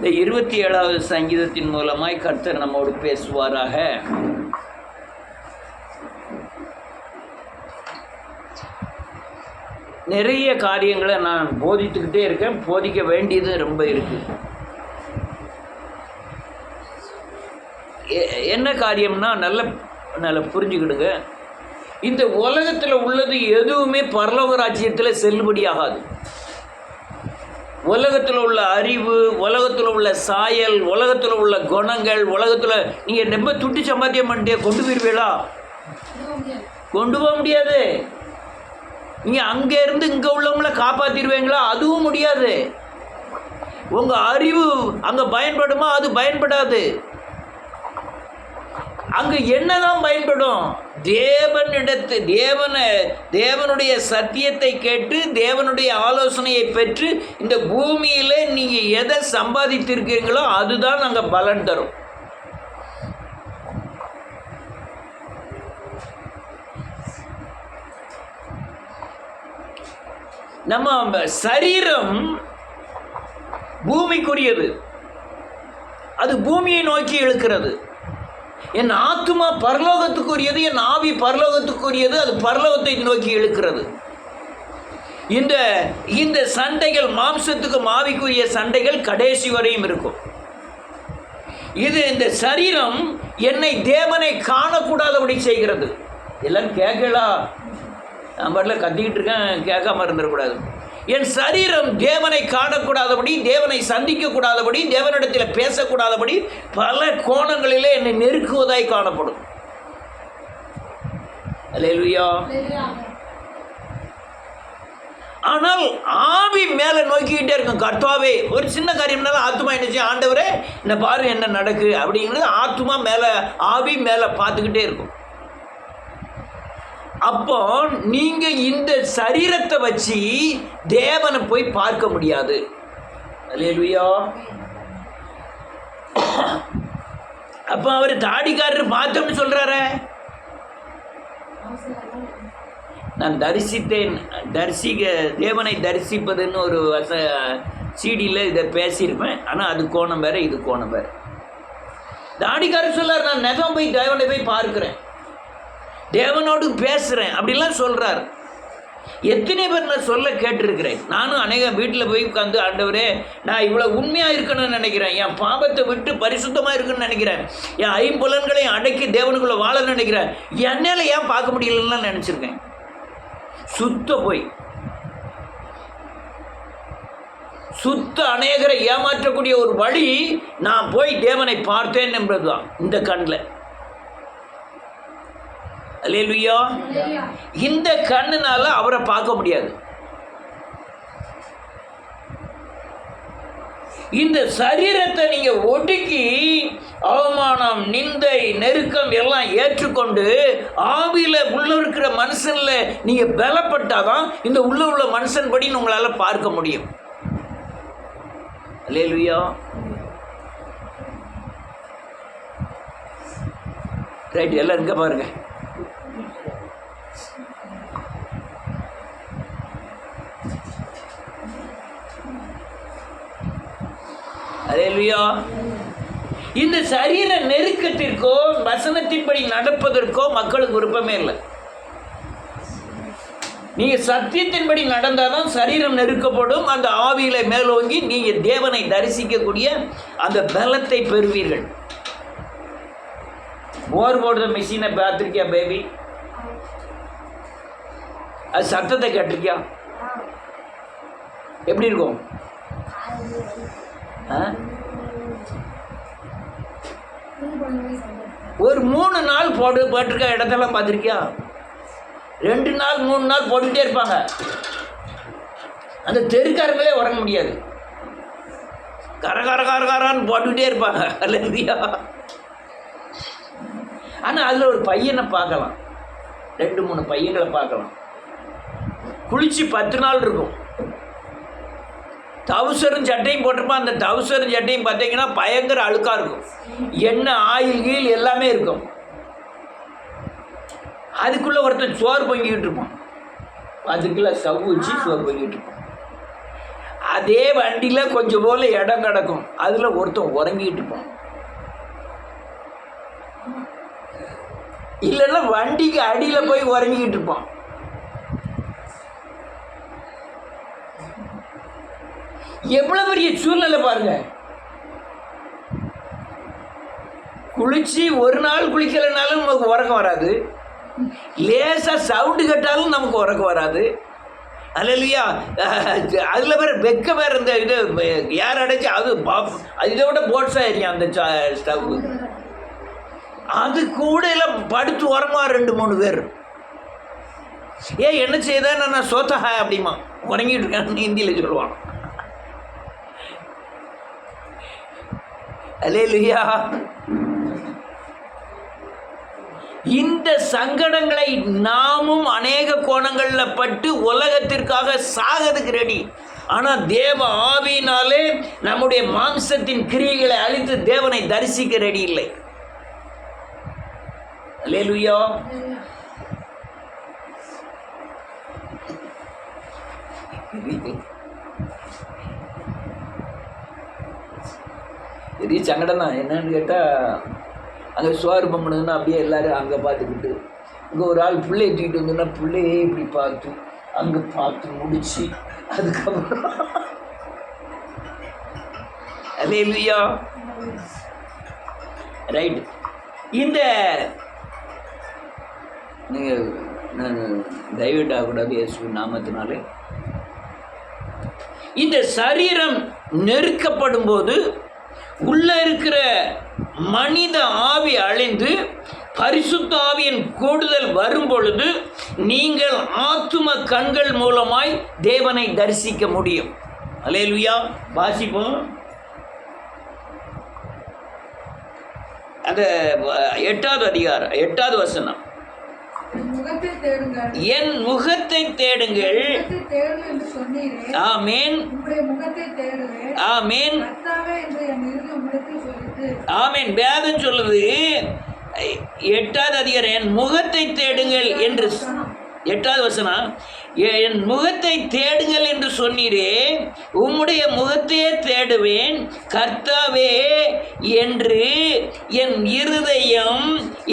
இந்த 27வது சங்கீதத்தின் மூலமாய் கர்த்தர் நம்மோடு பேசுவாராக. நிறைய காரியங்களை நான் போதித்துக்கிட்டே இருக்கேன், போதிக்க வேண்டியது ரொம்ப இருக்கு. என்ன காரியம்னா நல்ல புரிஞ்சுக்கிடுங்க. இந்த உலகத்தில் உள்ளது எதுவுமே பரலோக ராஜ்யத்தில் செல்லுபடியாகாது. உலகத்தில் உள்ள அறிவு, உலகத்தில் உள்ள சாயல், உலகத்தில் உள்ள குணங்கள், உலகத்தில் நீங்கள் ரொம்ப துட்டி சம்பாத்தியம் பண்ணிட்டே கொண்டு போயிருவீங்களா? கொண்டு போக முடியாது. நீங்கள் அங்கே இருந்து இங்கே உள்ளவங்கள காப்பாற்றிடுவீங்களா? அதுவும் முடியாது. உங்கள் அறிவு அங்கே பயன்படுமா? அது பயன்படாது. அங்கு என்னதான் பயன்படும்? தேவனுடைய சத்தியத்தை கேட்டு தேவனுடைய ஆலோசனையை பெற்று இந்த பூமியில நீங்க எதை சம்பாதித்திருக்கீங்களோ அதுதான் அங்க பலன் தரும். நம்ம சரீரம் பூமிக்குரியது, அது பூமியை நோக்கி இழுக்கிறது. என் ஆத்துமா பரலோகத்துக்குரியது, என் ஆவி பரலோகத்துக்குரியது, அது பரலோகத்தை நோக்கி இழுக்கிறது. இந்த சண்டைகள், மாம்சத்துக்கும் ஆவிக்குரிய சண்டைகள் கடைசி வரையும் இருக்கும். இந்த சரீரம் என்னை தேவனை காணக்கூடாதபடி செய்கிறது. எல்லாம் கேட்கலாம், நான் பாட்டில் கத்திக்கிட்டு இருக்கேன், கேட்காம இருந்துடக்கூடாது. என் சரீரம் தேவனை காணக்கூடாதபடி, தேவனை சந்திக்கக்கூடாதபடி, தேவனிடத்தில் பேசக்கூடாதபடி பல கோணங்களிலே என்னை நெருக்குவதாய் காணப்படும். அல்லேலூயா. ஆனால் ஆவி மேலே நோக்கிக்கிட்டே இருக்கும். கர்த்தாவே, ஒரு சின்ன காரியம்னாலும் ஆத்துமா என்னச்சு, ஆண்டவரே என்ன பாரு என்ன நடக்கு அப்படிங்கிறது ஆத்துமா மேலே, ஆவி மேலே பார்த்துக்கிட்டே இருக்கும். அப்போ நீங்க இந்த சரீரத்தை வச்சு தேவனை போய் பார்க்க முடியாது. அல்லேலூயா. அப்ப அவர் தாடிக்காரர் பார்த்தோம்னு சொல்றாரு. நான் தரிசித்தேன், தேவனை தரிசிப்பதுன்னு ஒரு சீடியில் இதை பேசியிருப்பேன். ஆனால் அது கோணம் வேற, இது கோணம் வேற. தாடிக்காரர் சொல்றார், நான் நெகம் போய் தேவனை போய் பார்க்கிறேன், தேவனோடு பேசுகிறேன் அப்படிலாம் சொல்கிறார். எத்தனை பேர் நான் சொல்ல கேட்டிருக்கிறேன். நானும் அநேக வீட்டில் போய் உட்காந்து, ஆண்டவரே நான் இவ்வளோ உண்மையாக இருக்கணும்னு நினைக்கிறேன், என் பாவத்தை விட்டு பரிசுத்தமாக இருக்குன்னு நினைக்கிறேன், என் ஐம்புலன்களையும் அடக்கி தேவனுக்குள்ளே வாழ நினைக்கிறேன், என்னால் ஏன் பார்க்க முடியலன்னு நினச்சிருக்கேன். சுத்த அநேகரை ஏமாற்றக்கூடிய ஒரு வழி நான் போய் தேவனை பார்த்தேன் என்பதுதான் இந்த கண்ணில். அல்லேலூயா. இந்த கண்ணுனால அவரை பார்க்க முடியாது. இந்த சரீரத்தை நீங்க ஒடுக்கி அவமானம், நிந்தை, நெருக்கம் எல்லாம் ஏற்றுக்கொண்டு ஆவியில உள்ள இருக்கிற மனுஷன்ல நீங்க பலப்பட்டாதான் இந்த உள்ள மனுஷன் படி உங்களால பார்க்க முடியும். அல்லேலூயா. ரைட், எல்லாம் இங்க பாருங்க. அல்லேலூயா. இந்த சரீர நெருக்கத்திற்கோ வசனத்தின்படி நடப்பதற்கோ மக்களுக்கு விருப்பமே இல்லை. நீங்க சத்தியத்தின்படி நடந்தாதான் சரீரம் நெருக்கப்படும். அந்த ஆவியில மேலோங்கி நீங்க தேவனை தரிசிக்கக்கூடிய அந்த பலத்தை பெறுவீர்கள். போர் போடுற மிஷினை பார்த்துருக்கியா பேபி? அது சத்தத்தை கேட்டிருக்கியா? எப்படி இருக்கும்? ஒரு 3 நாள் போட்டிருக்க இடத்தெல்லாம் பார்த்துருக்கியா? 2 நாள் 3 நாள் போட்டுக்கிட்டே இருப்பாங்க. அந்த தெருக்காரங்களே உறங்க முடியாது, கரகாரன்னு போட்டுக்கிட்டே இருப்பாங்க. அல்லேலூயா. ஆனால் அதில் ஒரு பையனை பார்க்கலாம், 2-3 பையங்களை பார்க்கலாம். குளிச்சு 10 நாள் இருக்கும். டவுசரும் சட்டையும் போட்டிருப்பான். அந்த டவுசரும் சட்டையும் பார்த்தீங்கன்னா பயங்கர அழுக்காக இருக்கும். எண்ணெய், ஆயில் கீழ் எல்லாமே இருக்கும். அதுக்குள்ளே ஒருத்தன் சோறு பொங்கிக்கிட்டு இருப்பான். அதுக்குள்ள ஸ்டவ் வச்சு சோறு பொங்கிட்டு இருப்பான். அதே வண்டியில் கொஞ்சம் போல இடம் கிடக்கும், அதில் ஒருத்தன் உறங்கிட்டு இருப்பான். இல்லைன்னா வண்டிக்கு அடியில் போய் உறங்கிக்கிட்டு இருப்பான். எவ்வளவு பெரிய சூழ்நிலை பாருங்க. குளிச்சு ஒரு நாள் குளிக்கலைனாலும் நமக்கு உறக்கம் வராது, லேசா சவுண்டு கட்டாலும் நமக்கு உறக்கம் வராது. அல்லையா? அதில் வேற வெக்க வேற இந்த இது யார் அடைச்சி அது இதை விட போட்ஸாக எரியும் அந்த ஸ்டவ். அது கூட எல்லாம் படுத்து உறங்குவா 2-3 பேர். என்ன செய்தா நான் சோத்தா அப்படிமா உறங்கிட்டு இருக்கேன்னு ஹிந்தியில் சொல்லுவான். அல்லேலூயா. இந்த சங்கடங்களை நாமும் அநேக கோணங்களில் பட்டு உலகத்திற்காக சாகிறதுக்கு ரெடி. ஆனால் தேவ ஆவியினாலே நம்முடைய மாம்சத்தின் கிரியைகளை அழித்து தேவனை தரிசிக்க ரெடி இல்லை. அல்லேலூயா. பெரிய சங்கடம் தான். என்னன்னு கேட்டால் அங்கே சோறு பண்ணுதுன்னா அப்படியே எல்லோரும் அங்கே பார்த்துக்கிட்டு, இங்கே ஒரு ஆள் பிள்ளையை தூக்கிட்டு வந்தோன்னா பிள்ளையே இப்படி பார்த்து அங்கே பார்த்து முடிச்சு அதுக்கப்புறம் அல்லேலூயா. ரைட். இந்த நீங்கள் நான் டைவர்ட் ஆகக்கூடாது இயேசு நாமத்தினாலே. இந்த சரீரம் நெருக்கப்படும் போது உள்ள இருக்கிற மனித ஆவி அழிந்து பரிசுத்த ஆவியின் கூடுதல் வரும் பொழுது நீங்கள் ஆத்தும கண்கள் மூலமாய் தேவனை தரிசிக்க முடியும். அல்லேலூயா. வாசிப்போம். அந்த 8வது அதிகாரம் 8வது வசனம். என் முகத்தை தேடுங்கள். ஆமென். ஆமென். ஆமென். வேதம் சொல்லுது 8வது அதிகாரம் என் முகத்தை தேடுங்கள் என்று 8வது வசனம். என் முகத்தை தேடுங்கள் என்று சொன்னீரே, உம்முடைய முகத்தையே தேடுவேன் கர்த்தாவே என்று என் இருதயம்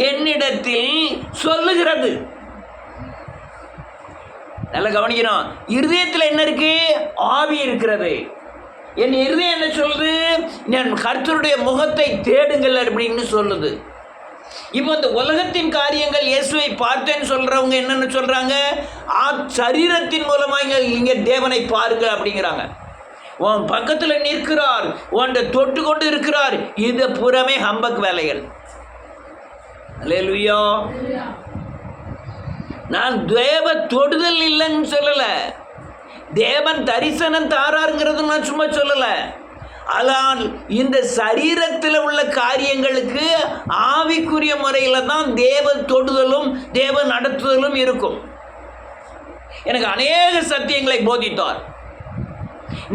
என்னிடத்தில் சொல்லுகிறது. நல்லா கவனிக்கணும். இருதயத்தில் என்ன இருக்கு? ஆவி இருக்கிறது. என் இருதயம் என்ன சொல்லுது? நான் கர்த்தருடைய முகத்தை தேடுங்கள் அப்படின்னு சொல்லுது. இப்போ இந்த உலகத்தின் காரியங்கள் இயேசுவை பார்த்தேன்னு சொல்றவங்க என்னன்னு சொல்றாங்க? சரீரத்தின் மூலமாக இங்கே தேவனை பாருங்க அப்படிங்கிறாங்க. உன் பக்கத்தில் நிற்கிறார், உன்னை தொட்டு கொண்டு இருக்கிறார். இது புறமே ஹம்பக் வேலைகள். அல்லேலூயா. நான் தேவ தொடுதல் இல்லைன்னு சொல்லல, தேவன் தரிசனம் தாராருங்கிறது நான் சும்மா சொல்லல. ஆனால் இந்த சரீரத்தில் உள்ள காரியங்களுக்கு ஆவிக்குரிய முறையில் தான் தேவ தொடுதலும் தேவ நடத்துதலும் இருக்கும். எனக்கு அநேக சத்தியங்களை போதித்தார்.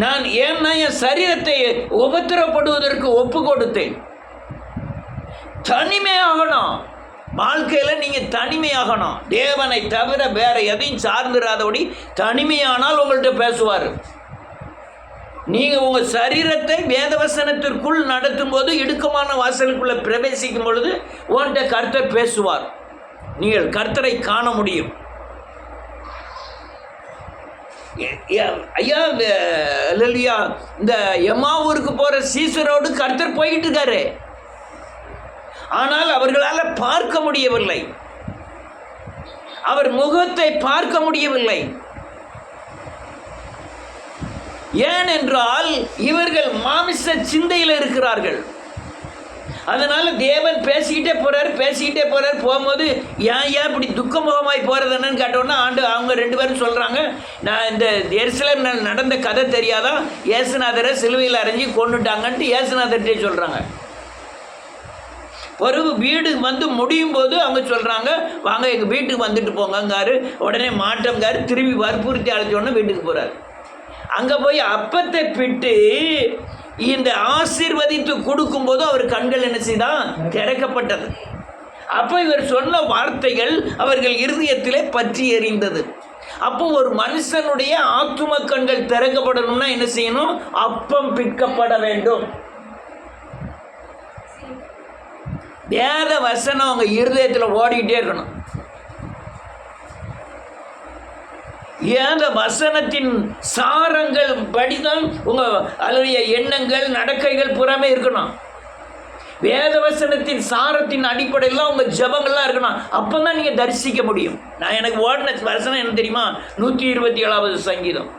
நான் ஏன்னா என் சரீரத்தை உபத்திரப்படுவதற்கு ஒப்பு கொடுத்தேன். தனிமையாகணும். வாழ்க்கையில் நீங்கள் தனிமையாகணும். தேவனை தவிர வேற எதையும் சார்ந்திராதபடி தனிமையானால் உங்கள்கிட்ட பேசுவார். நீங்கள் உங்கள் சரீரத்தை வேதவசனத்திற்குள் நடத்தும் போது, இடுக்கமான வாசலுக்குள்ளே பிரவேசிக்கும் பொழுது உன்கிட்ட கர்த்தர் பேசுவார். நீங்கள் கர்த்தரை காண முடியும். ஐயா இல்லையா, இந்த எம்மாவூருக்கு போகிற சீசரோடு கர்த்தர் போய்கிட்டு இருக்காரு. ஆனால் அவர்களால் பார்க்க முடியவில்லை, அவர் முகத்தை பார்க்க முடியவில்லை. ஏனென்றால் இவர்கள் மாமிச சிந்தையில் இருக்கிறார்கள். அதனால தேவன் பேசிக்கிட்டே போறார். போகும்போது ஏன் இப்படி துக்கமுகமாய் போறது என்னன்னு கேட்டோன்னா அவங்க 2 பேரும் சொல்றாங்க, நான் இந்த எருசலேம் நடந்த கதை தெரியாதான், இயேசுநாதரை சிலுவையில் அரைஞ்சி கொண்டுட்டாங்கன்ட்டு இயேசுநாதர்கிட்டே சொல்றாங்க. ஒரு வீடு வந்து முடியும் போது அவங்க சொல்றாங்க, வாங்க எங்க வீட்டுக்கு வந்துட்டு போங்கங்காரு. உடனே மாட்டம்காரு திரும்பி வற்புறுத்தி அழைச்சோன்னு வீட்டுக்கு போறாரு. அங்கே போய் அப்பத்தை பிட்டு இந்த ஆசீர்வதித்து கொடுக்கும்போது அவர் கண்கள் என்ன செய்தான்? திறக்கப்பட்டது. அப்போ இவர் சொன்ன வார்த்தைகள் அவர்கள் இருதயத்திலே பற்றி எறிந்தது. அப்போ ஒரு மனுஷனுடைய ஆத்தும கண்கள் திறக்கப்படணும்னா என்ன செய்யணும்? அப்பம் பிற்கப்பட வேண்டும். வேத வசனம் அவங்க இருதயத்தில் ஓடிக்கிட்டே இருக்கணும். ஏந்த வசனத்தின் சாரங்கள் படிதான் உங்க அதனுடைய எண்ணங்கள் நடக்கைகள் புறமே இருக்கணும். வேத வசனத்தின் சாரத்தின் அடிப்படையில் உங்க ஜபங்கள்லாம் இருக்கணும். அப்பதான் நீங்க தரிசிக்க முடியும். நான் எனக்கு ஓடின வசனம் என்ன தெரியுமா? 127வது சங்கீதம்.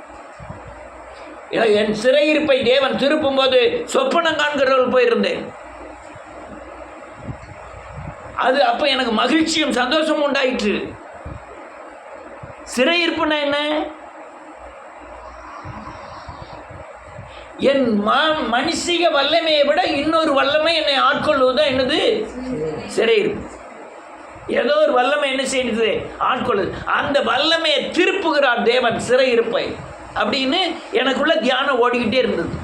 என் சிறையிருப்பை தேவன் திருப்பும் போது சொப்பனம் காண்கிறவர்கள் போயிருந்தேன். அது அப்ப எனக்கு மகிழ்ச்சியும் சந்தோஷமும் உண்டாயிற்று. சிறையிருப்புனா என்ன? என் மனுஷிக வல்லமையை விட இன்னொரு வல்லமை என்னை ஆட்கொள்வதுதான் என்னது? சிறையிருப்பு. ஏதோ ஒரு வல்லமை என்ன செய்யுது? ஆட்கொள்ளுது. அந்த வல்லமையை திருப்புகிறார் தேவன் சிறையிருப்பை அப்படின்னு எனக்குள்ள தியானம் ஓடிக்கிட்டே இருந்தது.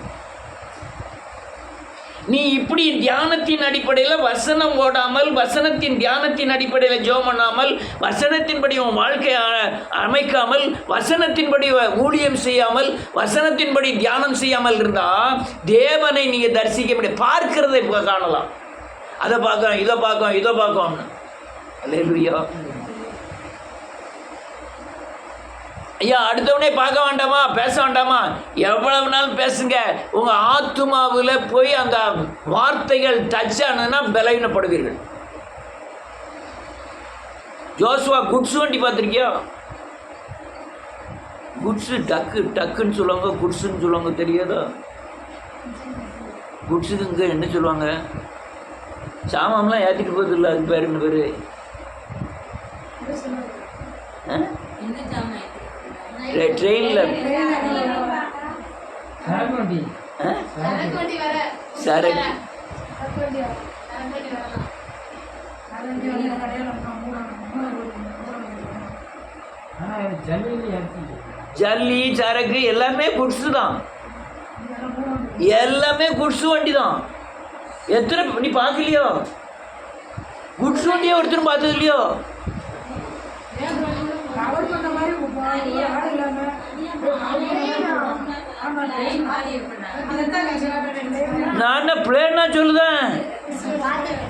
நீ இப்படி தியானத்தின் அடிப்படையில் வசனம் ஓடாமல், வசனத்தின் தியானத்தின் அடிப்படையில் ஜெபம் பண்ணாமல், வசனத்தின்படி உன் வாழ்க்கையை அமைக்காமல், வசனத்தின்படி ஊழியம் செய்யாமல், வசனத்தின்படி தியானம் செய்யாமல் இருந்தால் தேவனை நீங்கள் தரிசிக்க முடியும். பார்க்கிறதை காணலாம். அதை பார்க்கலாம், இதை பார்க்கலாம், இதை பார்க்கணும். அல்லேலூயா. ஐயா, அடுத்தவனே பார்க்க வேண்டாமா, பேச வேண்டாமா? எவ்வளவு நாள் பேசுங்க. உங்கள் ஆத்துமாவில் போய் அந்த வார்த்தைகள் டச் ஆனதுன்னா பலவீனப்படுவீர்கள். ஜோசுவா குட்ஸ் வண்டி பார்த்துருக்கியா? குட்ஸு டக்குன்னு சொல்லுவாங்க, குட்ஸுன்னு சொல்லுவாங்க. தெரியாதா? குட்ஸுக்கு இங்கே என்ன சொல்லுவாங்க? சாமான்லாம் ஏற்றிட்டு போகுது இல்லை, அதுக்கு பேர் என்ன பேர்? ட்ரெயினில் சரக்கு ஜல்லி சரக்கு எல்லாமே குட்ஸு தான். எல்லாமே குட்ஸு வண்டி தான். எத்தனை நீ பார்க்கலையோ? குட்ஸ் வண்டியை ஒருத்தரும் பார்த்தது இல்லையோ? நான் பிளேன்னா சொல்லுதேன்.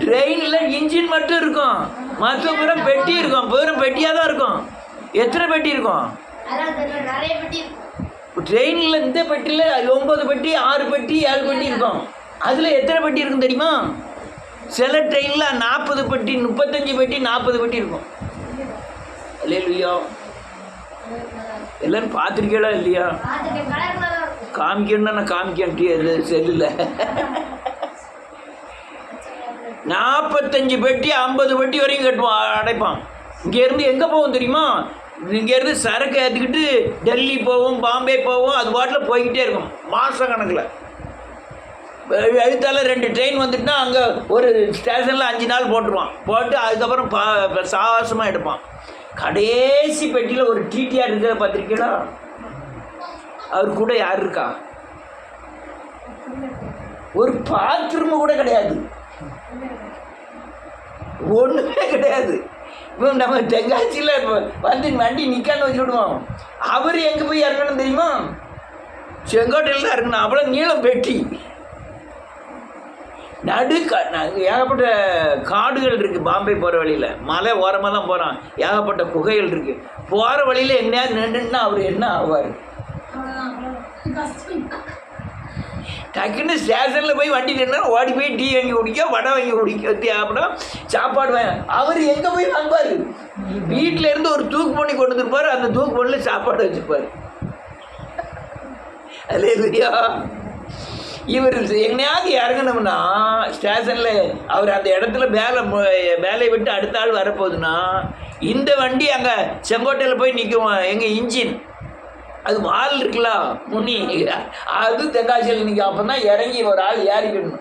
ட்ரெயினில் இன்ஜின் மட்டும் இருக்கும், மற்ற புறம் பெட்டி இருக்கும். புறம் பெட்டியாக தான் இருக்கும். எத்தனை பெட்டி இருக்கும் ட்ரெயினில்? இந்த பெட்டியில் 9 பெட்டி, 6 பெட்டி, 7 பெட்டி இருக்கும். அதில் எத்தனை பெட்டி இருக்கும் தெரியுமா? சில ட்ரெயினில் 40 பெட்டி, 35 பெட்டி, 40 பெட்டி இருக்கும். அல்லேலூயா. எல்லாரும் பார்த்துருக்கீங்களா இல்லையா? காமிக்கணும்னா நான் காமிக்கேன் செல்லில். 45 பெட்டி 50 பெட்டி வரைக்கும் கட்டுவான், அடைப்பான். இங்கேருந்து எங்கே போவோம் தெரியுமா? இங்கேருந்து சரக்கு ஏற்றிக்கிட்டு டெல்லி போவோம், பாம்பே போவோம். அது பாட்டில் போய்கிட்டே இருக்கும் மாதம் கணக்கில். எழுத்தால 2 ட்ரெயின் வந்துட்டுனா அங்கே ஒரு ஸ்டேஷனில் 5 நாள் போட்டுருவான். போட்டு அதுக்கப்புறம் சாகசமாக எடுப்பான். கடைசி பெட்டியில் ஒரு டிடிஆர் இருக்கிறத பார்த்துருக்கீங்களா? அவர் கூட யார் இருக்கா? ஒரு பாத்ரூம் கூட கிடையாது, ஒன்றுமே கிடையாது. இப்போ நம்ம தெங்காசியில் வந்து வண்டி நிற்கான்னு வச்சு விடுவோம். அவர் எங்கே போய் இறங்கணும் தெரியுமா? செங்கோட்டையில் தான் இருக்கணும். அவ்வளோ நீளம் பெட்டி. ஏகப்பட்ட காடுகள் இருக்குது. பாம்பே போகிற வழியில் மலை ஓரமாக தான் போகிறான். ஏகப்பட்ட குகைகள் இருக்குது. போகிற வழியில் எங்கேயாவது நின்றுன்னா அவர் என்ன ஆவார்? டக்குன்னு ஸ்டேஷனில் போய் வண்டி நின்னா ஓடி போய் டீ வாங்கி குடிக்க, வடை வாங்கி குடிக்க, சாப்பிடும், சாப்பாடு வாங்க. அவர் எங்கே போய் வாங்குவார்? வீட்டில் இருந்து ஒரு தூக்கு பண்ணி கொண்டு வந்துருப்பார். அந்த தூக்கு பண்ணில் சாப்பாடு வச்சுப்பார். அல்லேலூயா. இவர் எங்கேயாவது இறங்கணும்னா ஸ்டேஷனில் அவர் அந்த இடத்துல வேலையை விட்டு அடுத்த ஆள் வரப்போகுதுன்னா இந்த வண்டி அங்கே செங்கோட்டையில் போய் நிற்கும். எங்கள் இன்ஜின் அது வால் இருக்குல்ல முன்னி, அது தெங்காசியில் நிற்கும். அப்போ தான் இறங்கி ஒரு ஆள் ஏறிக்கணும்.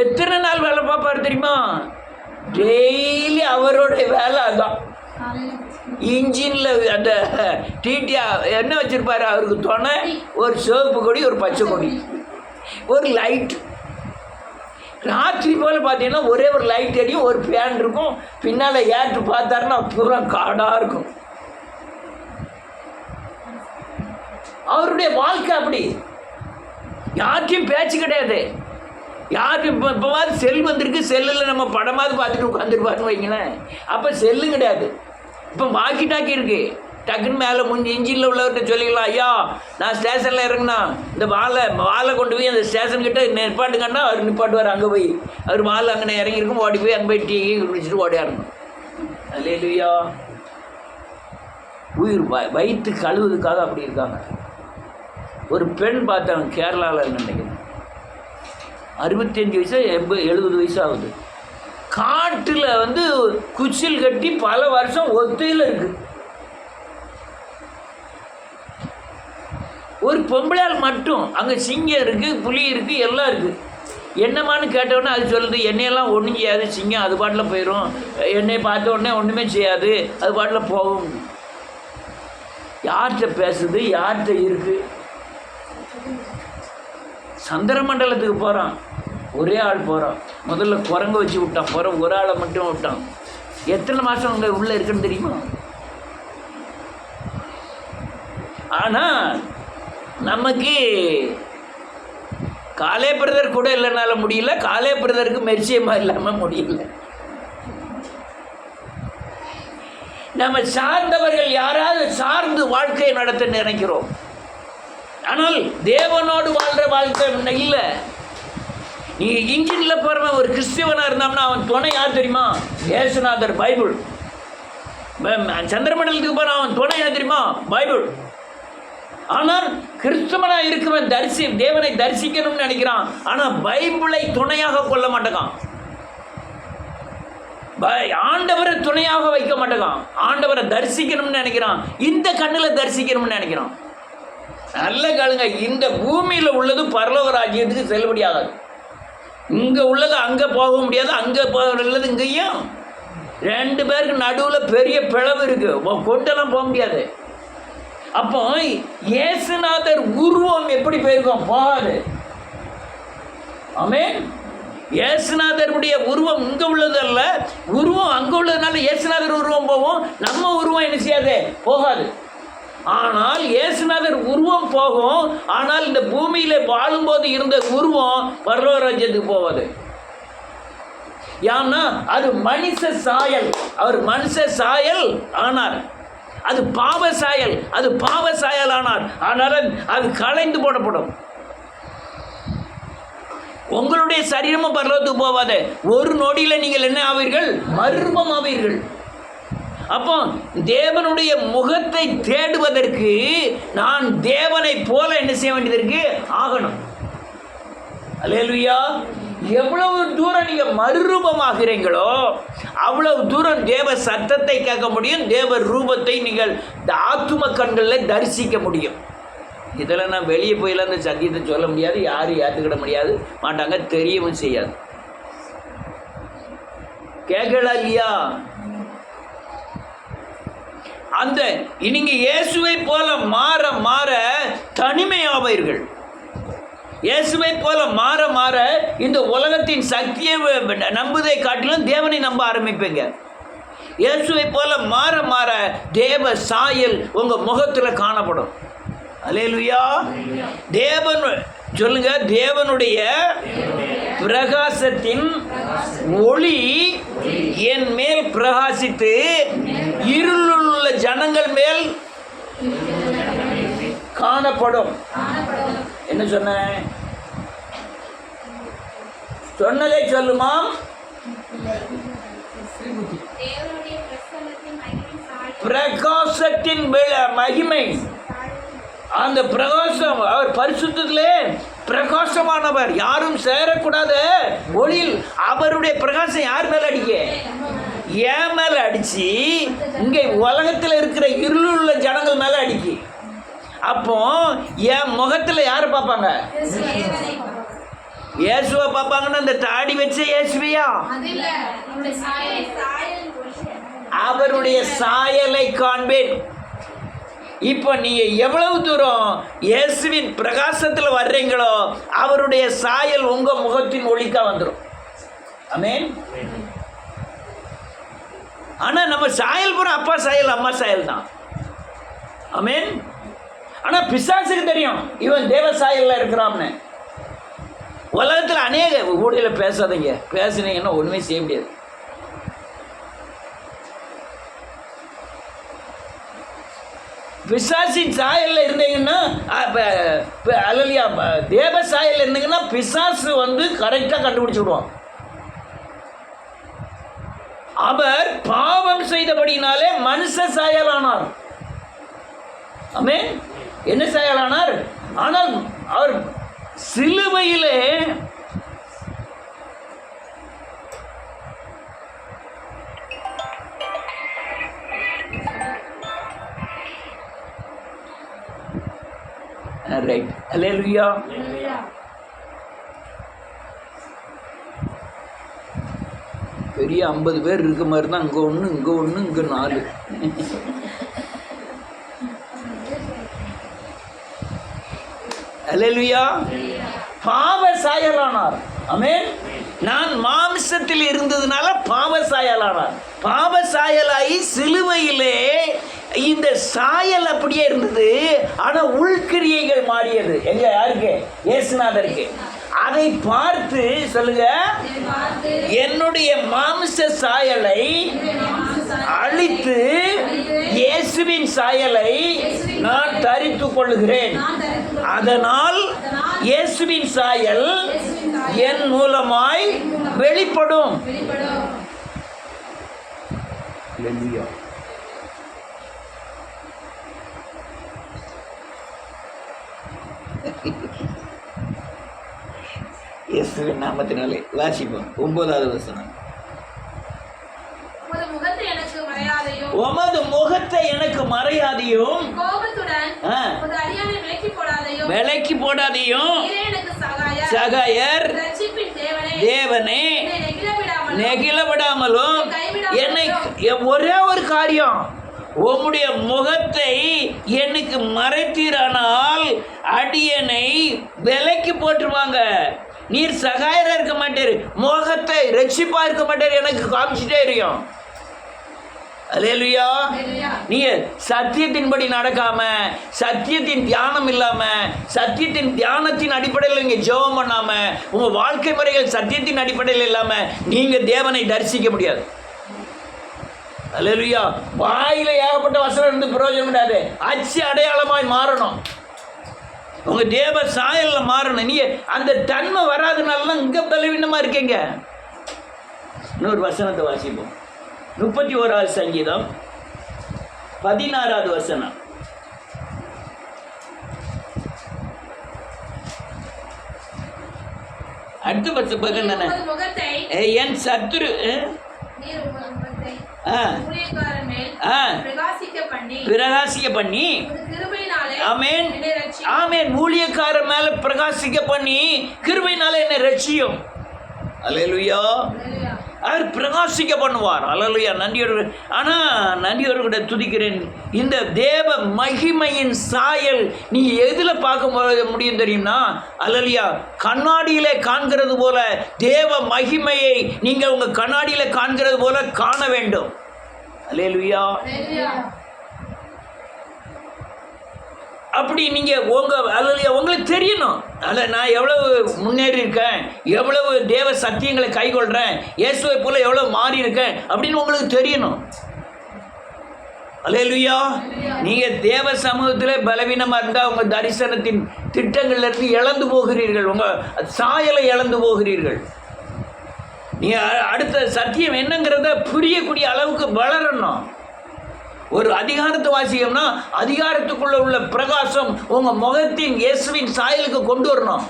எத்தனை நாள் வேலை பார்ப்பார் தெரியுமா? டெய்லி அவருடைய வேலை அதுதான். இன்ஜினில் அந்த டிடிஆர் என்ன வச்சுருப்பார்? அவருக்கு துணை ஒரு சிவப்பு கொடி, ஒரு பச்சை கொடி, ஒரு லைட்டு. ராத்திரி போல் பார்த்தீங்கன்னா ஒரே ஒரு லைட் எரியும், ஒரு ஃபேன் இருக்கும், பின்னால் ஏற்று பார்த்தாருன்னா பூரா காடாக இருக்கும். அவருடைய வாழ்க்கை அப்படி. யார்ட்டையும் பேச்சு கிடையாது. யாருக்கு இப்போவாது செல் வந்திருக்கு, செல்லில் நம்ம படமாவது பார்த்துட்டு உட்காந்துருப்பாருன்னு வைங்களேன். அப்போ செல்லு கிடையாது. இப்போ வாக்கி டாக்கி இருக்குது. டக்குன்னு மேலே இன்ஜினில் உள்ளவர்கிட்ட சொல்லிக்கலாம், ஐயா நான் ஸ்டேஷனில் இறங்கினா இந்த வாழை கொண்டு போய் அந்த ஸ்டேஷன்கிட்ட நிப்பாட்டுங்கன்னா அவர் நிப்பாட்டுவார். அங்கே போய் அவர் வாழை அங்கே இறங்கியிருக்கும், ஓடி போய் அங்கே போய் டீ குடிச்சிட்டு ஓடியாரணும். அல்லேலூயா. உயிர் வயிற்று கழுவுறதுக்காக அப்படி இருக்காங்க. ஒரு பெண் பார்த்தாங்க கேரளாவில் நினைக்கிறேன், 65 வயசு 70 வயசு ஆகுது. காட்டில் குச்சில் கட்டி பல வருஷம் ஒத்தையில் இருக்கு. ஒரு பொம்பளையால் மட்டும் அங்கே சிங்கம் இருக்குது, புலி இருக்குது, எல்லாம் இருக்குது. என்னமான்னு கேட்டவுடனே அது சொல்லுது, என்னையெல்லாம் ஒன்றும் செய்யாது, சிங்கம் அது பாட்டில் போயிடும், என்னை பார்த்த உடனே ஒன்றுமே செய்யாது, அது பாட்டில் போகும். யார்கிட்ட பேசுது, யார்கிட்ட இருக்குது? சந்திர மண்டலத்துக்கு போகிறான், ஒரே ஆள் போகிறான். முதல்ல குரங்க வச்சு விட்டான், பிறகு ஒரு ஆளை மட்டும் விட்டான். எத்தனை மாதம் அங்கே உள்ளே இருக்குன்னு தெரியுமா? ஆனால் நமக்கு காலே பிரதர் கூட இல்லைனால முடியல, காலே பிரதருக்கு மெர்சியமாக இல்லாமல் முடியல. நம்ம சார்ந்தவர்கள் யாராவது சார்ந்து வாழ்க்கையை நடத்த நினைக்கிறோம். ஆனால் தேவனோடு வாழ்கிற வாழ்க்கை இல்லை. நீ இன்ஜினில் போகிறவன் ஒரு கிறிஸ்தவனாக இருந்தான்னா அவன் துணை யார் தெரியுமா? இயேசுநாதர், பைபிள். சந்திரமண்டலத்துக்கு போகிறான், அவன் துணை யார் தெரியுமா? பைபிள். ஆனால் கிறிஸ்தவனாக இருக்கவன் தேவனை தரிசிக்கணும்னு நினைக்கிறான், ஆனால் பைபிளை துணையாக கொள்ள மாட்டேங்கான். ஆண்டவரை துணையாக வைக்க மாட்டேங்கான். ஆண்டவரை தரிசிக்கணும்னு நினைக்கிறான், இந்த கண்ணில் தரிசிக்கணும்னு நினைக்கிறான். நல்ல கேளுங்க, இந்த பூமியில் உள்ளது பரலோக ராஜ்யத்துக்கு செல்லுபடியாகாது. இங்கே உள்ளது அங்கே போக முடியாது, அங்கே உள்ளது இங்கேயும். 2 பேருக்கு நடுவில் பெரிய பிளவு இருக்குது, கொண்டெல்லாம் போக முடியாது. அப்போ இயேசுநாதர் உருவம் எப்படி போயிருக்கோம்? போகாது. ஆமென். இயேசுநாதருடைய உருவம் இங்கே உள்ளது அல்ல, உருவம் அங்கே உள்ளதுனால இயேசுநாதர் உருவம் போகும், நம்ம உருவம் என்ன செய்யாது? போகாது. ஆனால் இயேசுநாதர் உருவம் போகும், ஆனால் இந்த பூமியில் வாழும்போது இருந்த உருவம் பரலோக ராஜ்யத்துக்கு போவது. ஏன்னா அது மனுஷ சாயல். அவர் மனுஷ சாயல் ஆனார், அது பாவ சாயல், அது பாவ சாயல் ஆனார். ஆனால் அது களைந்து போடப்படும். உங்களுடைய சரீரமும் பரலோகத்துக்கு போவாது. ஒரு நொடியில் நீங்கள் என்ன ஆவீர்கள்? மர்மம் ஆவீர்கள். அப்போ தேவனுடைய முகத்தை தேடுவதற்கு நான் தேவனை போல என்ன செய்ய வேண்டியது இருக்கு? ஆகணும். அல்லேலூயா. எவ்வளவு தூரம் நீங்க மறுரூபமாகிறீங்களோ அவ்வளவு தூரம் தேவ சத்தத்தை கேட்க முடியும், தேவ ரூபத்தை நீங்கள் ஆத்தும கண்களில் தரிசிக்க முடியும். இதெல்லாம் நான் வெளியே போயெல்லாம் அந்த சத்தியத்தை சொல்ல முடியாது, யாரும் ஏற்றுக்கிட முடியாது மாட்டாங்க, தெரியவும் செய்யாது. கேட்கலாம் இல்லையா? அந்த நீங்க இயேசுவை போல மாற மாற தனிமையாவீர்கள். இயேசுவை போல மாற மாற இந்த உலகத்தின் சக்தியை நம்புவதை காட்டிலும் தேவனை நம்ப ஆரம்பிப்பீங்க. இயேசுவை போல மாற மாற தேவ சாயல் உங்க முகத்துல காணப்படும். அல்லேலூயா. தேவன் சொல்லுங்க, தேவனுடைய பிரகாசத்தின் ஒளி என் மேல் பிரகாசித்து இருளுள்ள ஜனங்கள் மேல் காணப்படும். என்ன சொன்ன? சொன்னதே சொல்லுமா? பிரகாசத்தின் மகிமை, அந்த பிரகாசம், அவர் பரிசுத்தத்திலே பிரகாசமானவர், யாரும் சேரக்கூடாது ஒளியில். அவருடைய பிரகாசம் யார் மேல அடிக்க? என் மேல அடிச்சு இங்கே உலகத்தில் இருக்கிற இருளுள்ள ஜனங்கள் மேல அடிக்கு. அப்போ என் முகத்துல யாரை பார்ப்பாங்க? இயேசுவை பார்ப்பாங்கன்னா இந்த தாடி வச்ச இயேசுவையா? அவருடைய சாயலை காண்பேன். இப்போ நீங்க எவ்வளவு தூரம் இயேசுவின் பிரகாசத்தில் வர்றீங்களோ அவருடைய சாயல் உங்க முகத்தின் ஒளிக்கா வந்துடும். ஆமென். ஆனா நம்ம சாயல் பூரா அப்பா சாயல் அம்மா சாயல் தான். ஆமென். ஆனா பிசாசுக்கு தெரியும் இவன் தேவ சாயல்ல இருக்கிறான்னு. உலகத்துல அநேக ஊழியல பேசாதீங்க, பேசுனீங்கன்னா ஒண்ணுமே செய்ய முடியாது. பிசாசின் சாயல்ல இருந்தீங்கன்னா அல்லையா, தேவ சாயல்ல இருந்தீங்கன்னா பிசாசு கரெக்டா கண்டுபிடிச்சு விடுவான். அவர் பாவம் செய்தபடினாலே மனுஷ சாயலானார். ஆமென். என்ன சாயலானார்? ஆனால் அவர் சிலுவையிலே ரைட். அல்லேலூயா. பெரிய 50 பேர் இருக்க மாதிரி தான். இங்கே ஒன்று, இங்கே ஒன்று, இங்கே 4. அல்லேலூயா. பாவ சாயலானார். ஆமென். நான் மாம்சத்தில் இருந்ததுனால பாவ சாயலானார். பாவ சாயலாகி சிலுவையிலே இந்த சாயல் அப்படியே இருந்தது. ஆனால் உள்கிரியைகள் மாறியது. எங்க? யாருக்கு? இயேசுநாதருக்கு. அதை பார்த்து சொல்லுங்க, என்னுடைய மாம்ச சாயலை அழித்து இயேசுவின் சாயலை நான் தரித்து கொள்ளுகிறேன். அதனால் இயேசுவின் சாயல் என் மூலமாய் வெளிப்படும். இயேசுவின் நாமத்தினாலே வாசிப்போம். 9வது வசனம். உமது முகத்தை எனக்கு மறையாதையும் விலக்கி போடாதையும் சகாயர் தேவனே நெகிழ விடாமலும் என்னை. ஒரே ஒரு காரியம், உம்முடைய முகத்தை எனக்கு மறைத்தீரானால் அடியனை விலக்கி போட்டுருவாங்க. நீர் சகாயரா இருக்க மாட்டேரு, முகத்தை ரட்சிப்பா இருக்க மாட்டேரு, எனக்கு காமிச்சுட்டே இருக்கும். அல்லேலூயா. நீங்க சத்தியத்தின்படி நடக்காம, சத்தியத்தின் தியானம் இல்லாம, சத்தியத்தின் தியானத்தின் அடிப்படையில் நீங்க ஜெபம் பண்ணாம, உங்க வாழ்க்கை முறைகள் சத்தியத்தின் அடிப்படையில் இல்லாம நீங்க தேவனை தரிசிக்க முடியாது. அல்லேலூயா. வாயில ஏகப்பட்ட வசனம் இருந்து பிரயோஜனம் கிடையாது. அச்சு அடையாளமாய் மாறணும். உங்க தேவ சாயல்ல மாறணும். நீங்க அந்த தன்மை வராதனால இங்க பலவீனமா இருக்கீங்க. இன்னொரு வசனத்தை வாசிப்போம். 31வது சங்கீதம் 16வது வசனம். அடுத்த பட்ச பக்கம் தானே, என் சத்துரு பிரகாசிக்க பண்ணி. ஆமென். ஆமென். ஊழியக்கார மேல பிரகாசிக்க பண்ணி கிருபையினால என்ன ரட்சியும். அல்லேலூயா. அவர் பிரகாசிக்க பண்ணுவார். அல்லேலூயா. நன்றியோடு. ஆனால் நன்றியோடு கூட துதிக்கிறேன். இந்த தேவ மகிமையின் சாயல் நீ எதில் பார்க்க முடியும் தெரியும்னா, அல்லேலூயா, கண்ணாடியிலே காண்கிறது போல தேவ மகிமையை நீங்கள் உங்கள் கண்ணாடியில் காண்கிறது போல காண வேண்டும். அல்லேலூயா. அப்படி நீங்கள் உங்களுக்கு தெரியணும். நான் எவ்வளவு முன்னேறி இருக்கேன், எவ்வளவு தேவ சத்தியங்களை கைக்கொள்கிறேன், இயேசுவை போல எவ்வளவு மாறி இருக்கேன் அப்படின்னு உங்களுக்கு தெரியணும். அல்லேலூயா. நீங்கள் தேவ சமூகத்தில் பலவீனமாக இருந்தால் உங்கள் தரிசனத்தின் திட்டங்கள்லேருந்து இழந்து போகிறீர்கள், உங்கள் சாயலை இழந்து போகிறீர்கள். நீங்கள் அடுத்த சத்தியம் என்னங்கிறத புரியக்கூடிய அளவுக்கு வளரணும். ஒரு அதிகாரத்தை வாசிக்கணும்னா அதிகாரத்துக்குள்ள உள்ள பிரகாசம் உங்க முகத்தின் இயேசுவின் சாயலுக்கு கொண்டு வரணும்.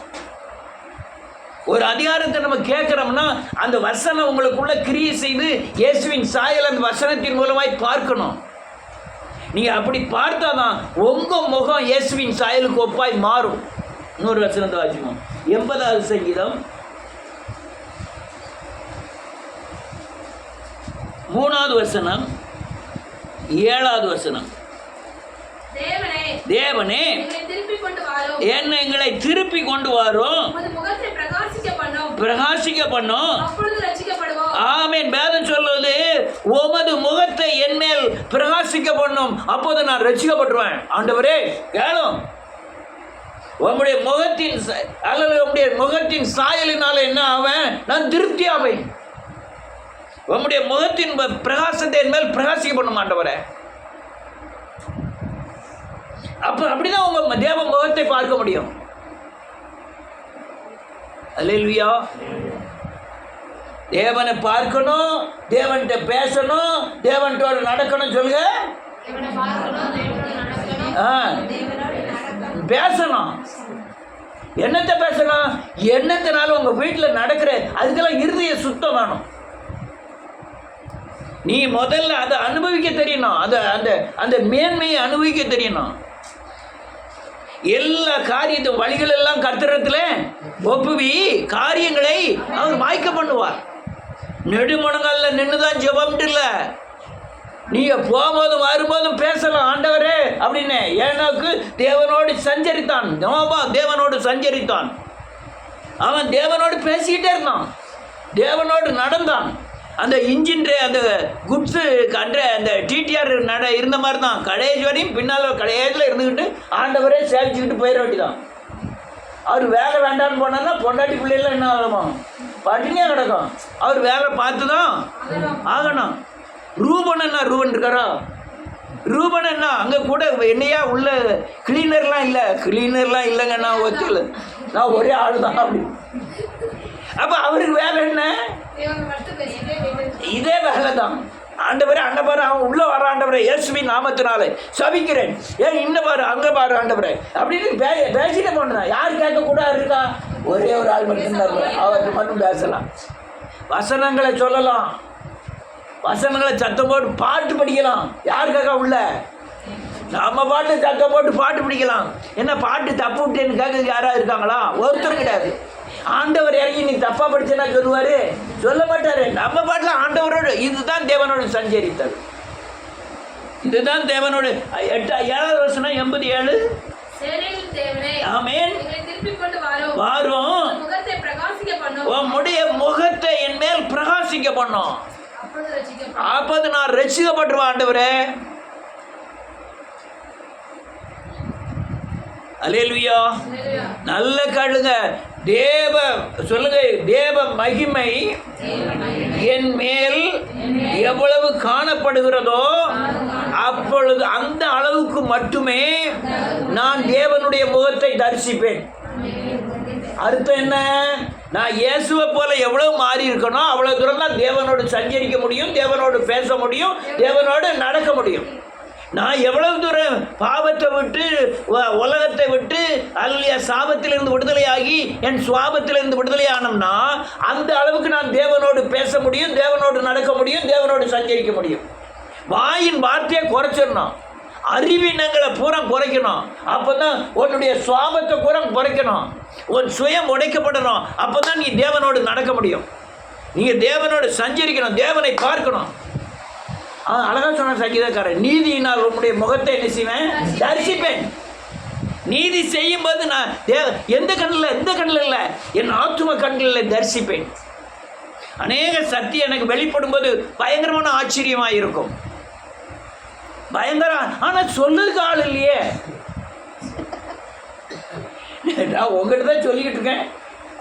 ஒரு அதிகாரத்தை நம்ம கேட்கிறோம்னா அந்த வசனம் உங்களுக்குள்ள கிரியை செய்து இயேசுவின் சாயல் அந்த வசனத்தின் மூலமாய் பார்க்கணும். நீங்க அப்படி பார்த்தாதான் உங்க முகம் இயேசுவின் சாயலுக்கு ஒப்பாய் மாறும். இன்னொரு வசனத்தை வாசிப்போம். 80வது சங்கீதம் 3வது வசனம் 7வது வசனம். தேவனே என்னை எங்களை திருப்பி கொண்டு வாரும், பிரகாசிக்க பண்ணும். அப்பொழுது ரட்சிக்கப்படுவோம். ஆமென். வேதம் சொல்லுது, உமது முகத்தை என் மேல் பிரகாசிக்க பண்ணும், அப்போது நான் ரட்சிக்கப்பட்டுருவேன். ஆண்டவரே கேளும். உம்முடைய முகத்தின் அல்லது உம்முடைய முகத்தின் சாயலினால என்ன ஆவேன்? நான் திருப்தி ஆவேன். உம்முடைய முகத்தின் பிரகாசத்தை என் மேல் பிரகாசிக்க பண்ணும் ஆண்டவரே. அப்படிதான் உங்க தேவ முகத்தை பார்க்க முடியும். அல்லேலூயா. தேவனை பார்க்கணும், தேவன்கிட்ட பேசணும், தேவன்கிட்ட நடக்கணும். சொல்லுங்க, பேசணும். என்னத்தை பேசணும்? என்னத்தினால உங்க வீட்டில் நடக்கிற அதுக்கெல்லாம் இருதய சுத்தம் வேணும். நீ முதல்ல அதை அனுபவிக்க தெரியணும். அந்த அந்த மேன்மையை அனுபவிக்க தெரியணும். எல்லா காரியத்தும் வழிகள் எல்லாம் கர்த்தரிடத்துல ஒப்புவி, காரியங்களை அவர் வாய்க்க பண்ணுவார். நெடுமுழங்கல்ல நின்றுதான் ஜெபம்ட்டு இல்லை. நீங்க போகும்போதும் வரும்போதும் பேசலாம், ஆண்டவரே அப்படின்னு. ஏனோக்கு தேவனோடு சஞ்சரித்தான், நோபா தேவனோடு சஞ்சரித்தான். அவன் தேவனோடு பேசிக்கிட்டே இருந்தான், தேவனோடு நடந்தான். அந்த இன்ஜின் அந்த குட்ஸு அந்த டிடிஆர் இருந்த மாதிரி தான். கடைசி வரையும் பின்னால் கடைசியில் இருந்துக்கிட்டு ஆண்டவரே சேவிச்சுக்கிட்டு போயிட வேண்டிதான். அவர் வேலை வேண்டான்னு போனார்னா பொண்டாட்டி பிள்ளைலாம் என்ன ஆகுமா? பட்டினியாக கிடக்கும். அவர் வேலை பார்த்து தான் ஆகணும். ரூபன் இருக்காரா? ரூபன் என்ன அங்கே கூட என்னையா உள்ள கிளீனர்லாம் இல்லைங்க, நான் ஒத்துக்கல, நான் ஒரே ஆள் தான் அப்படி. அப்போ அவருக்கு வேலை என்ன? இதே வேலை தான். ஆண்டவரே அங்கே பாரு, அவன் உள்ளே வர, ஆண்டவரே இயேசுவின் நாமத்தினாலே சபிக்கிறேன், ஏன் இன்னும் பாரு அங்கே பாரு ஆண்டவரே அப்படின்னு பேசிட்டு போனதான். யார் கேட்கக்கூடாது இருக்கா? ஒரே ஒரு ஆள் மட்டும்தான், அவருக்கு மட்டும் பேசலாம். வசனங்களை சொல்லலாம், வசனங்களை சத்தம் போட்டு பாட்டு படிக்கலாம். யாருக்காக உள்ள நம்ம பாட்டு சத்தம் போட்டு பாட்டு படிக்கலாம். என்ன பாட்டு தப்பு விட்டேன்னு கேட்க யாராவது இருக்காங்களா? ஒருத்தர் கிடையாது. ஆண்டவர் இறங்கி நீ தப்பா படிச்சேன்னா சொல்லுவாரு? சொல்ல மாட்டாரு. நம்ம பாட்டுல ஆண்டவரோடு, இதுதான் தேவனோடு சஞ்சரித்தல். இதுதான் தேவனோடு. 7வது வசனம் 87. ஆமென். வாரும், உம்முடைய முகத்தை என் மேல் பிரகாசிக்க பண்ணும், அப்போது நான் ரட்சிக்கப்பட்டுருவேன். ஆண்டவரே அல்லேலூயா. நல்ல கேளுங்க. சொல்லுங்க, தேவ மகிமை என் மேல் எவ்வளவு காணப்படுகிறதோ அப்பொழுது அந்த அளவுக்கு மட்டுமே நான் தேவனுடைய முகத்தை தரிசிப்பேன். அர்த்தம் என்ன? நான் இயேசுவை போல எவ்வளவு மாறி இருக்கணும் அவ்வளவு தூரம் தான் தேவனோடு சஞ்சரிக்க முடியும், தேவனோடு பேச முடியும், தேவனோடு நடக்க முடியும். நான் எவ்வளவு தூரம் பாவத்தை விட்டு உலகத்தை விட்டு அல்லையா சாபத்திலிருந்து விடுதலையாகி என் சுவாபத்திலிருந்து விடுதலை ஆனோம்னா அந்த அளவுக்கு நான் தேவனோடு பேச முடியும், தேவனோடு நடக்க முடியும், தேவனோடு சஞ்சரிக்க முடியும். வாயின் வார்த்தையை குறைச்சிடணும், அறிவினங்களை பூரா குறைக்கணும். அப்போ தான் உன்னுடைய சுவாபத்தை பூரா குறைக்கணும், உன் சுயம் உடைக்கப்படணும். அப்போ தான் நீ தேவனோடு நடக்க முடியும், நீங்கள் தேவனோடு சஞ்சரிக்கணும், தேவனை பார்க்கணும். அழகா சொன்ன சங்கீதக்காரன், நீதியினால் உன்னுடைய முகத்தை என்ன செய்வேன்? தரிசிப்பேன். நீதி செய்யும் போது நான் எந்த கண்ணில் இல்லை, என் ஆத்தும கண்களில் தரிசிப்பேன். அநேக சக்தி எனக்கு வெளிப்படும் போது பயங்கரமான ஆச்சரியமாக இருக்கும். பயங்கரம். ஆனால் சொல்லுறதுக்கு ஆள் இல்லையே. நான் உங்கள்கிட்ட தான் சொல்லிக்கிட்டு இருக்கேன்.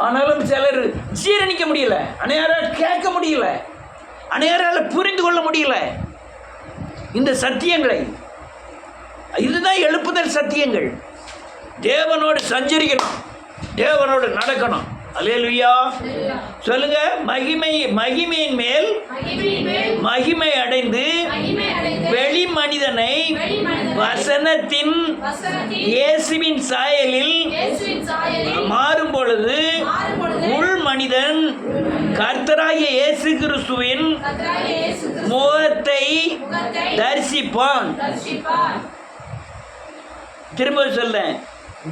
ஆனாலும் சிலர் ஜீரணிக்க முடியல, அனைவரால் கேட்க முடியல, அனைவரால் புரிந்து கொள்ள முடியல இந்த சத்தியங்களை. இதுதான் எழுப்புதல் சத்தியங்கள். தேவனோடு சஞ்சரிக்கணும், தேவனோடு நடக்கணும். அல்லேலூயா. சொல்லுங்க, மகிமையின் மேல் மகிமை அடைந்து வெளி மனிதனை வசனத்தின் இயேசுவின் சாயலில் மாறும் பொழுது உள் மனிதன் கர்த்தராகிய இயேசு கிறிஸ்துவின் முகத்தை தரிசிப்பான். திரும்ப சொல்ல,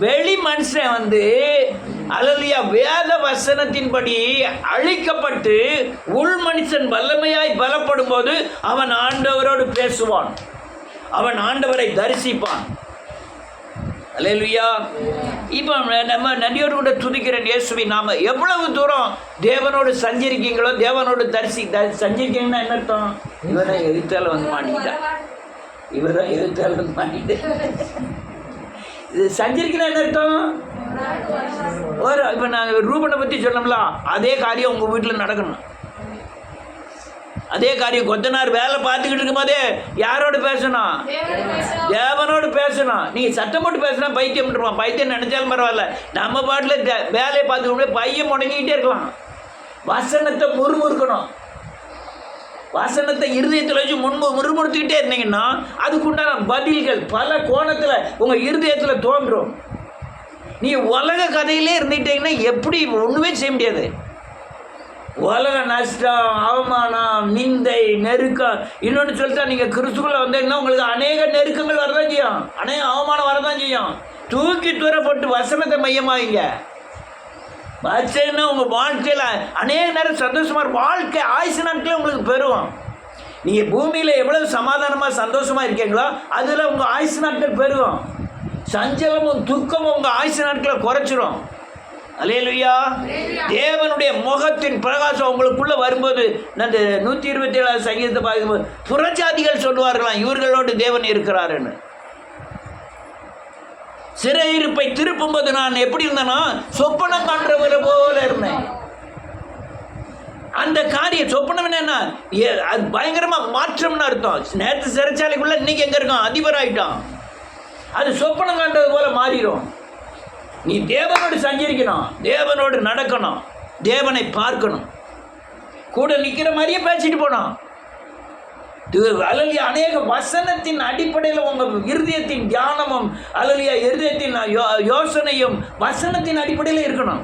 வெளி மனுஷன் அல்லேலூயா வேத வசனத்தின்படி அழிக்கப்பட்டு உள் மனுஷன் வல்லமையாய் பலப்படும் போது அவன் ஆண்டவரோடு பேசுவான், அவன் ஆண்டவரை தரிசிப்பான். அல்லேலூயா. இப்போ நம்ம நன்றியோடு கூட துதிக்கிறேன் இயேசுவின் நாம. எவ்வளவு தூரம் தேவனோடு சஞ்சரிக்கீங்களோ, தேவனோடு சஞ்சரிக்கீங்கன்னா என்ன அர்த்தம்? இவரை எதிர்த்தால வந்து மாட்டிக்கிட்டா, இவரை எதிர்த்தால வந்து மாட்டிட்டு இது சஞ்சரிக்கணும் என்ன அர்த்தம்? ஒரு இப்போ நான் ரூபனை பற்றி சொன்னோம்ல, அதே காரியம் உங்கள் வீட்டில் நடக்கணும். அதே காரியம் கொத்தனார் வேலை பார்த்துக்கிட்டு இருக்கும் போதே யாரோடு பேசணும்? தேவனோடு பேசணும். நீங்கள் சத்தம் போட்டு பேசினா பைத்தியம் பண்ணுவான். பைத்தியம் நினைச்சாலும் பரவாயில்ல, நம்ம பாட்டில் வேலையை பார்த்துக்கிட்டு பையன் முடங்கிக்கிட்டே இருக்கலாம். வசனத்தை முறுமுறுக்கணும். வசனத்தை இருதயத்தில் வச்சு முறுமுறுத்துக்கிட்டே இருந்தீங்கன்னா அதுக்குண்டான பதில்கள் பல கோணத்தில் உங்கள் இருதயத்தில் தோன்றும். நீ உலக கதையிலே இருந்துட்டீங்கன்னா எப்படி ஒன்றுமே செய்ய முடியாது. உலக நஷ்டம், அவமானம், நிந்தை, நெருக்கம். இன்னொன்று சொல்லிட்டா, நீங்கள் கிறிஸ்துக்குள்ளே வந்தீங்கன்னா உங்களுக்கு அநேக நெருக்கங்கள் வரதான் செய்யும், அநேக அவமானம் வரதான் செய்யும். தூக்கி தூரப்பட்டு வசனத்தை மையமாகிங்க. வச்சேன்னா உங்கள் வாழ்க்கையில் அநேக நேரம் சந்தோஷமாக வாழ்க்கை ஆயுசு நாட்களே உங்களுக்கு பெறுவோம். நீங்கள் பூமியில் எவ்வளவு சமாதானமாக சந்தோஷமாக இருக்கீங்களோ அதில் உங்கள் ஆயுசு நாட்கள் பெறுவோம். சஞ்சலமும் துக்கமும் உங்கள் ஆயுசு நாட்களை குறைச்சிரும். அல்லேலூயா. தேவனுடைய முகத்தின் பிரகாசம் உங்களுக்குள்ளே வரும்போது, அந்த 127 சங்கீதத்தை பார்க்கும்போது புறஜாதிகள் சொல்லுவார்களாம், இவர்களோடு தேவன் இருக்கிறாருன்னு. சிறையிருப்பை திருப்பும்போது நான் எப்படி இருந்தேன்னா சொப்பனம் காண்றவரை போல இருந்தேன். அந்த காரியம் சொப்பனம் என்னன்னா அது பயங்கரமாக மாற்றம்னு அர்த்தம். நேற்று சிறைச்சாலைக்குள்ள இன்னைக்கு எங்கே இருக்கான்? அதிபர் ஆகிட்டான். அது சொப்பனம் காண்றது போல மாறிடும். நீ தேவனோடு சஞ்சரிக்கணும், தேவனோடு நடக்கணும், தேவனை பார்க்கணும், கூட நிற்கிற மாதிரியே பேசிட்டு போனோம். அல்லலியா. அநேக வசனத்தின் அடிப்படையில் உங்கள் இருதயத்தின் தியானமும் அல்லலியா இருதயத்தின் யோசனையும் வசனத்தின் அடிப்படையில் இருக்கணும்.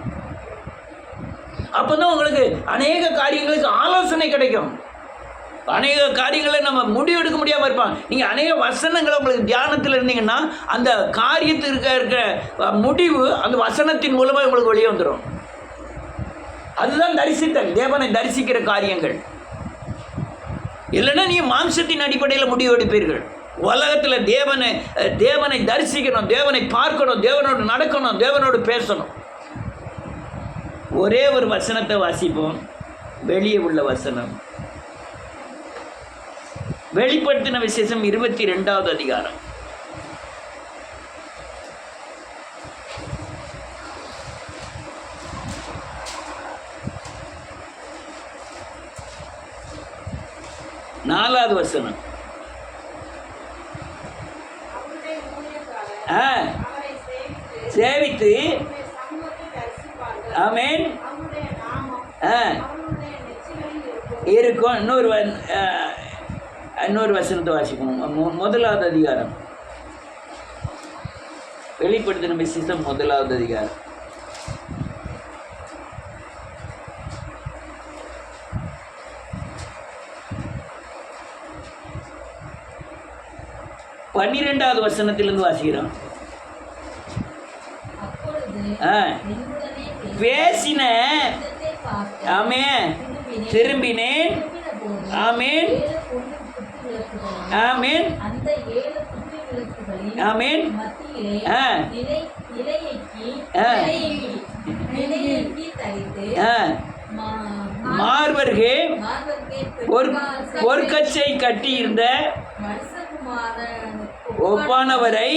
அப்போ தான் உங்களுக்கு அநேக காரியங்களுக்கு ஆலோசனை கிடைக்கும். அநேக காரியங்களை நம்ம முடிவெடுக்க முடியாமல் இருப்பாங்க. நீங்கள் அநேக வசனங்களை உங்களுக்கு தியானத்தில் இருந்தீங்கன்னா அந்த காரியத்திற்கு இருக்க முடிவு அந்த வசனத்தின் மூலமாக உங்களுக்கு வெளியே வந்துடும். அதுதான் தரிசித்தல், தேவனை தரிசிக்கிற காரியங்கள். இல்லைன்னா நீங்கள் மாம்சத்தின் அடிப்படையில் முடிவு எடுப்பீர்கள். உலகத்தில் தேவனை தரிசிக்கணும், தேவனை பார்க்கணும், தேவனோடு நடக்கணும், தேவனோடு பேசணும். ஒரே ஒரு வசனத்தை வாசிப்போம். வெளியே உள்ள வசனம், வெளிப்படுத்தின விசேஷம் 22வது அதிகாரம். நாலாவது வசனம். சேவித்து ஆமென் இருக்கும். இன்னொரு வசனத்தை வாசிக்கணும். 1வது அதிகாரம், வெளிப்படுத்தின விசேஷம் 1வது அதிகாரம். பன்னிரெண்டாவது வசனத்திலிருந்து வாசிக்கிறோம். பேசின ஆமென், திரும்பினேன் ஆமென் ஆமென் ஆமென் மார்பர்கே பொற்கச்சை கட்டியிருந்த ஒப்பானவரை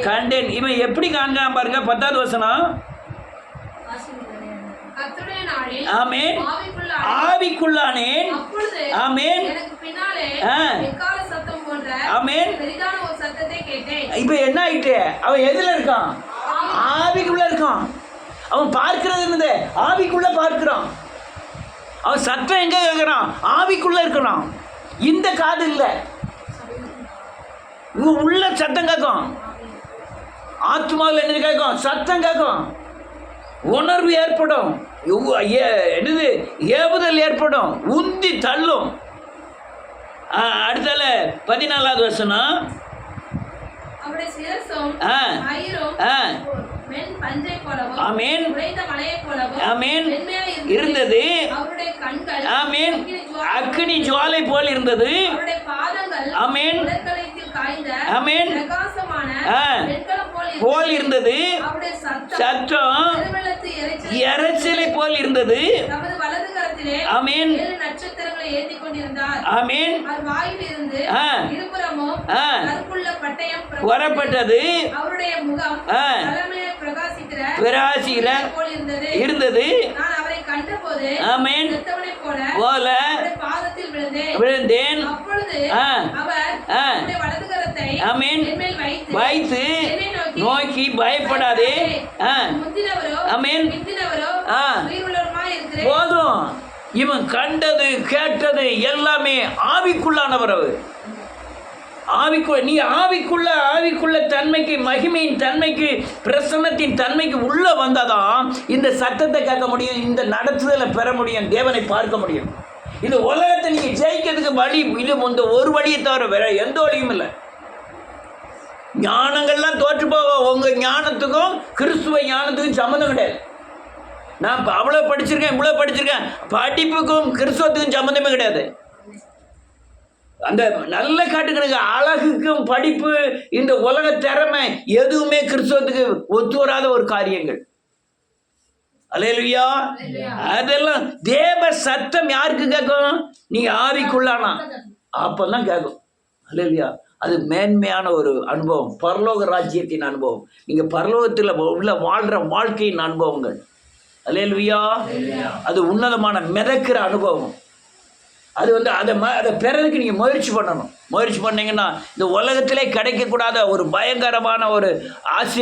கண்டேன். இவன் எப்படி காண்கிறான் பாருங்க. 10வது வசனம். ஆமென், ஆவிக்குள்ளானேன் ஆமென் ஆமென். இப்ப என்ன ஆயிட்டு? அவன் எதுல இருக்கான்? ஆவிக்குள்ள இருக்கான். அவன் பார்க்கிறது என்னது? ஆவிக்குள்ள பார்க்கிறான். அவன் சத்தம் எங்க கேட்கிறான்? ஆவிக்குள்ள இருக்கிறான். இந்த காது இல்லை, உள்ள சத்தம் கேட்கும். ஆத்மாவில் என்ன கேட்கும்? சத்தம் கேட்கும். உணர்வு ஏற்படும். என்னது? ஏவுதல் ஏற்படும், உந்தி தள்ளும். அடுத்தால 14வது வசனம். ஆமென் ஆமென் இருந்தது. ஆமென், அக்கினி ஜுவாலை போல் இருந்தது. ஆமென் ஆமென் போல் இருந்தது. அவருடைய சத்தம் பெருவெள்ளத்து இரைச்சலை போல் இருந்தது. தமது வலது கரத்திலே ஆமென் 7 நட்சத்திரங்களை ஏந்தி கொண்டிருந்தார். ஆமென். அவர் வாயில் இருந்து இருபுறமும் கருப்புள்ள பட்டயம் புறப்பட்டது. அவருடைய முகம் தலைமையை பிரகாசிக்கிற போல் இருந்தது. நான் அவரை கண்டபோது ஆமென் செத்தவனைப் போல பாதத்தில் விழுந்தேன். அப்பொழுது அவர் வலது கரத்தை ஆமென் என் மேல் வைத்து நோக்கி பயப்படாதே. முந்தினவரோ ஆமென் பிந்தினவரோ உயிருள்ளவருமாய் இருக்கிறேன். போதும். இவன் கண்டது கேட்டது எல்லாமே ஆவிக்குள்ளானவர். அவர் நீ ஆவிக்குள்ள தன்மைக்கு, மகிமையின் தன்மைக்கு, பிரசன்னத்தின் தன்மைக்கு உள்ள வந்தாதான் இந்த சத்தத்தை கேட்க முடியும், இந்த நடத்துதலை பெற முடியும், தேவனை பார்க்க முடியும். இந்த உலகத்தை நீங்க ஜெயிக்கிறதுக்கு வழி இது இந்த ஒரு வழியை தவிர வேற எந்த வழியும் இல்லை. ஞானங்கள்லாம் தோற்று போக. உங்க ஞானத்துக்கும் கிறிஸ்துவ ஞானத்துக்கும் சம்மந்தம் கிடையாது. நான் அவ்வளோ படிச்சிருக்கேன், இவ்வளோ படிச்சிருக்கேன், படிப்புக்கும் கிறிஸ்துவத்துக்கும் சம்மந்தமே கிடையாது. அந்த நல்ல காட்டுக்கணுங்க, அழகுக்கும் படிப்பு, இந்த உலக திறமை எதுவுமே கிறிஸ்துவத்துக்கு ஒத்து வராத ஒரு காரியங்கள். அல்லேலூயா. அதெல்லாம் தேவ சத்தம் யாருக்கு கேட்கும்? நீங்க ஆவிக்குள்ளானா அப்பதான் கேட்கும். அல்லேலூயா. அது மேன்மையான ஒரு அனுபவம், பரலோக ராஜ்யத்தின் அனுபவம். நீங்க பரலோகத்தில் உள்ள வாழ்ற வாழ்க்கையின் அனுபவங்கள். அல்லேலூயா. அது உன்னதமான மிதக்கிற அனுபவம். அது அதை பெறதுக்கு நீங்கள் முயற்சி பண்ணணும். முயற்சி பண்ணீங்கன்னா இந்த உலகத்திலே கிடைக்கக்கூடாத ஒரு பயங்கரமான ஒரு ஆசை